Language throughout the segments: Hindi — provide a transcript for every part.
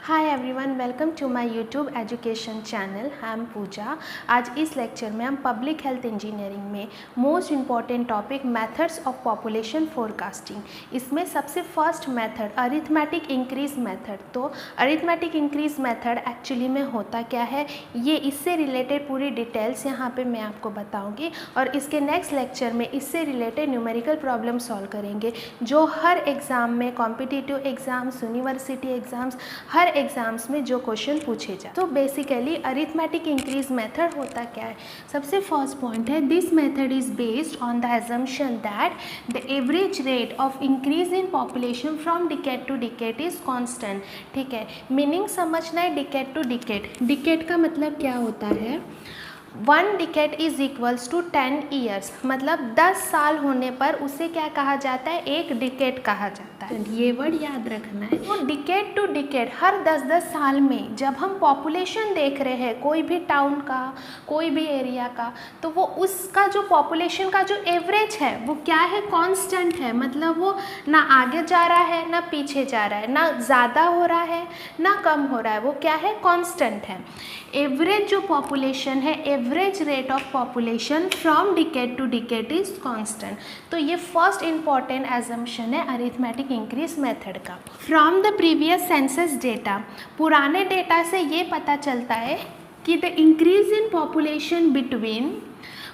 Hi everyone, welcome to my YouTube education channel. I am Pooja. आज इस लेक्चर में हम पब्लिक हेल्थ इंजीनियरिंग में most important topic methods of population forecasting, इसमें सबसे first method arithmetic increase method. तो अरिथमेटिक इंक्रीज मेथड एक्चुअली में होता क्या है, ये इससे रिलेटेड पूरी डिटेल्स यहाँ पे मैं आपको बताऊँगी और इसके नेक्स्ट लेक्चर में इससे रिलेटेड न्यूमेरिकल प्रॉब्लम सॉल्व करेंगे जो हर एग्ज़ाम में, कॉम्पिटिटिव एग्ज़ाम्स, यूनिवर्सिटी एग्ज़ाम्स, हर एग्जाम्स में जो क्वेश्चन पूछे जाए। तो बेसिकली अरिथमेटिक इंक्रीज मेथड होता क्या है, सबसे फर्स्ट पॉइंट है this method is based on the assumption that the average rate of increase in population from decade to decade is constant. ठीक है, मीनिंग समझना है डिकेड टू डिकेड। डिकेड का मतलब क्या होता है, 1 decade is equals to 10 years, मतलब 10 साल होने पर उसे क्या कहा जाता है, एक डिकेड कहा जाता है। ये वर्ड याद रखना है। तो डिकेड टू डिकेड हर 10-10 साल में जब हम पॉपुलेशन देख रहे हैं कोई भी टाउन का, कोई भी एरिया का, तो वो उसका जो पॉपुलेशन का जो एवरेज है वो क्या है, कांस्टेंट है। मतलब वो ना आगे जा रहा है ना पीछे जा रहा है, ना ज़्यादा हो रहा है ना कम हो रहा है, वो क्या है, कांस्टेंट है। एवरेज जो पॉपुलेशन है, average rate of population from decade to decade is constant. तो ये फर्स्ट इंपॉर्टेंट एजम्पशन है अरिथमेटिक इंक्रीज मेथड का। From the previous census data, पुराने डेटा से ये पता चलता है कि the increase in population between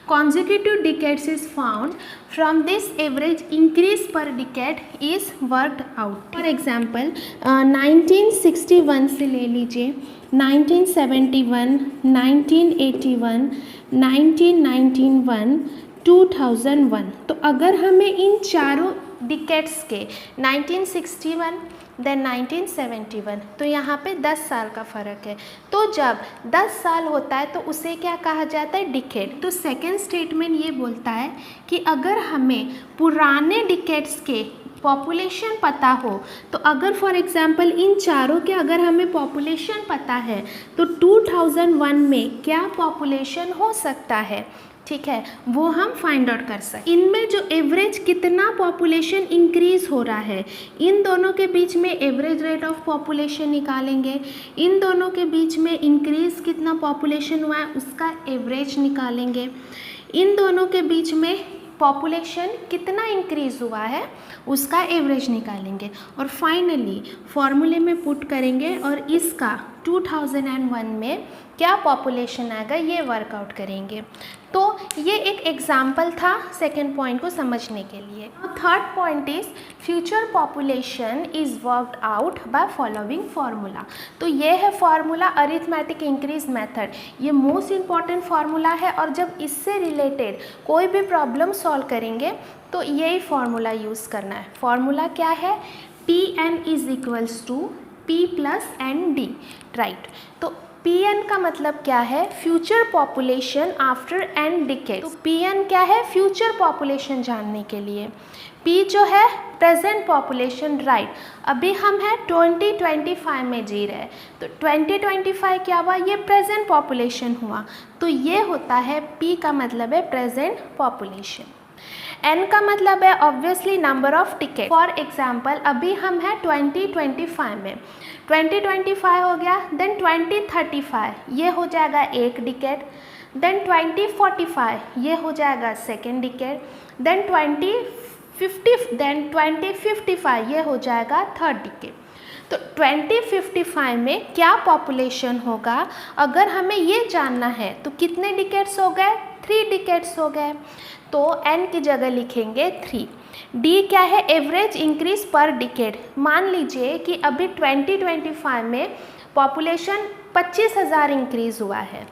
consecutive decades is found. From this average increase per decade is worked out. For example 1961 से ले लीजिए, 1971, 1981, 1991, 2001। तो अगर हमें इन चारों डिकेड्स के 1961 देन 1971, तो यहाँ पे 10 साल का फ़र्क है। तो जब 10 साल होता है तो उसे क्या कहा जाता है, डिकेड। तो सेकेंड स्टेटमेंट ये बोलता है कि अगर हमें पुराने डिकेड्स के पॉपुलेशन पता हो, तो अगर फॉर एग्जांपल इन चारों के अगर हमें पॉपुलेशन पता है तो 2001 में क्या पॉपुलेशन हो सकता है, ठीक है, वो हम फाइंड आउट कर सकते। इनमें जो एवरेज कितना पॉपुलेशन इंक्रीज हो रहा है, इन दोनों के बीच में एवरेज रेट ऑफ पॉपुलेशन निकालेंगे, इन दोनों के बीच में इंक्रीज कितना पॉपुलेशन हुआ है उसका एवरेज निकालेंगे, इन दोनों के बीच में पॉपुलेशन कितना इंक्रीज हुआ है उसका एवरेज निकालेंगे और फाइनली फॉर्मूले में पुट करेंगे और इसका 2001 में क्या पॉपुलेशन आएगा ये वर्कआउट करेंगे। तो ये एक एग्जाम्पल था सेकेंड पॉइंट को समझने के लिए। Third point is future population is worked out by following formula. तो ये है फार्मूला अरिथमेटिक इंक्रीज मेथड, ये मोस्ट इम्पॉर्टेंट फार्मूला है और जब इससे रिलेटेड कोई भी प्रॉब्लम सॉल्व करेंगे तो यही फार्मूला यूज़ करना है। फार्मूला क्या है, Pn is equals to P plus n d, right. तो Pn का मतलब क्या है, future population after n decade. तो Pn क्या है, फ्यूचर पॉपुलेशन जानने के लिए। P जो है प्रेजेंट पॉपुलेशन, राइट। अभी हम हैं 2025 में जी रहे हैं, तो 2025 क्या हुआ, ये प्रेजेंट पॉपुलेशन हुआ, तो ये होता है P का मतलब है प्रेजेंट पॉपुलेशन। N का मतलब है obviously number of ticket. For example अभी हम हैं 2025 में, 2025 हो गया, देन 2035 ये हो जाएगा एक डिकेड, देन 2045 ये हो जाएगा सेकेंड डिकेड, देन 2055 ये हो जाएगा थर्ड डिकेड। तो 2055 में क्या पॉपुलेशन होगा, अगर हमें ये जानना है तो कितने डिकेड्स हो गए, 3 डिकेड्स हो गए, तो n की जगह लिखेंगे 3। D क्या है, एवरेज इंक्रीज पर डिकेड। मान लीजिए कि अभी 2025 में पॉपुलेशन 25,000 इंक्रीज हुआ है,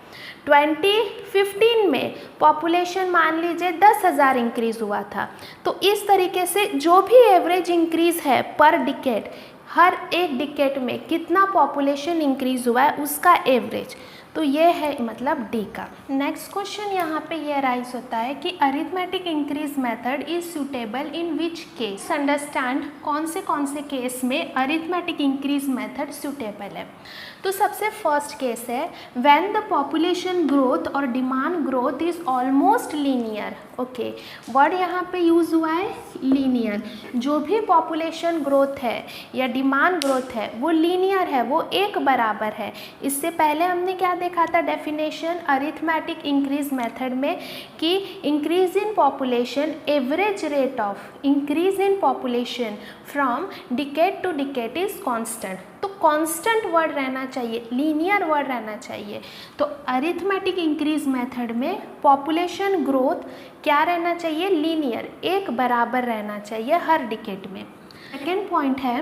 2015 में पॉपुलेशन मान लीजिए 10,000 इंक्रीज हुआ था। तो इस तरीके से जो भी एवरेज इंक्रीज है पर डिकेड, हर एक डिकेड में कितना पॉपुलेशन इंक्रीज हुआ है उसका एवरेज। तो ये है मतलब डी का। नेक्स्ट क्वेश्चन यहाँ पे ये राइज होता है कि arithmetic increase method is suitable in which case. Understand कौन से केस में अरिथमेटिक इंक्रीज मेथड सुटेबल है। तो सबसे फर्स्ट केस है व्हेन द पॉपुलेशन ग्रोथ और demand growth is almost linear. Okay, word यहाँ पे यूज हुआ है लीनियर। जो भी पॉपुलेशन ग्रोथ है या डिमांड ग्रोथ है वो लीनियर है, वो एक बराबर है। इससे पहले हमने क्या देखा था डेफिनेशन अरिथमेटिक इंक्रीज मेथड में कि increase in population, average rate of increase in population from decade to decade is constant. तो कांस्टेंट वर्ड रहना चाहिए, लीनियर वर्ड रहना चाहिए। तो अरिथमेटिक इंक्रीज मेथड में पॉपुलेशन ग्रोथ क्या रहना चाहिए, लीनियर, एक बराबर रहना चाहिए हर डिकेड में। सेकेंड पॉइंट है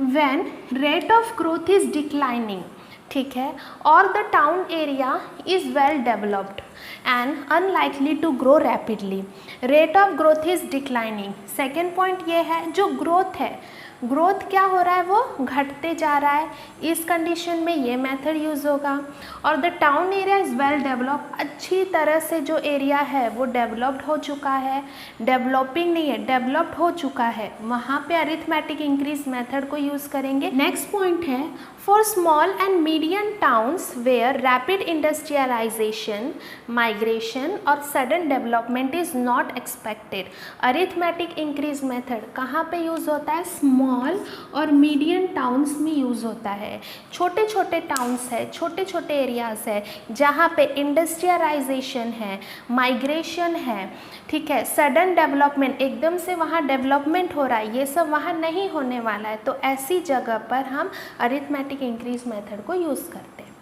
when rate of growth is declining, ठीक है, और the town area is well developed and unlikely to grow rapidly. Rate of growth is declining. Second point ये है जो ग्रोथ है, ग्रोथ क्या हो रहा है, वो घटते जा रहा है। इस कंडीशन में ये मेथड यूज़ होगा। और the town area is well develop, अच्छी तरह से जो एरिया है वो डेवलप्ड हो चुका है, डेवलपिंग नहीं है, डेवलप्ड हो चुका है, वहाँ पे अरिथमेटिक इंक्रीज मेथड को यूज़ करेंगे। नेक्स्ट पॉइंट है for small and medium towns where rapid industrialization, migration और sudden development is not expected. Arithmetic increase method कहाँ पे यूज़ होता है, स्मॉल और मीडियम टाउन्स में यूज़ होता है। छोटे छोटे टाउन्स है, छोटे छोटे एरियाज़ है जहाँ पे इंडस्ट्रियलाइजेशन है, माइग्रेशन है, ठीक है, सडन डेवलपमेंट, एकदम से वहाँ डेवलपमेंट हो रहा है, ये सब वहाँ नहीं होने वाला है। तो ऐसी जगह पर हम अरिथमेटिक इंक्रीज मेथड को यूज़ करते हैं।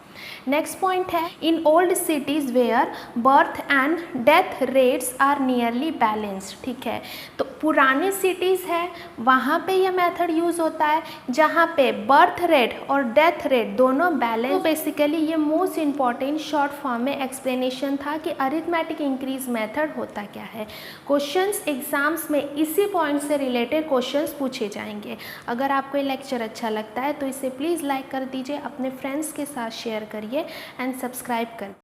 नेक्स्ट पॉइंट है in old cities where birth and death rates are nearly balanced, ठीक है। तो पुरानी सिटीज़ है वहाँ पे ये मेथड यूज़ होता है जहाँ पे बर्थ रेट और डेथ रेट दोनों बैलेंस। तो बेसिकली ये मोस्ट इम्पॉर्टेंट शॉर्ट फॉर्म में एक्सप्लेनेशन था कि अरिथमेटिक इंक्रीज मेथड होता क्या है। क्वेश्चंस एग्जाम्स में इसी पॉइंट से रिलेटेड क्वेश्चंस पूछे जाएंगे। अगर आपको ये लेक्चर अच्छा लगता है तो इसे प्लीज़ लाइक कर दीजिए, अपने फ्रेंड्स के साथ शेयर करिए एंड सब्सक्राइब कर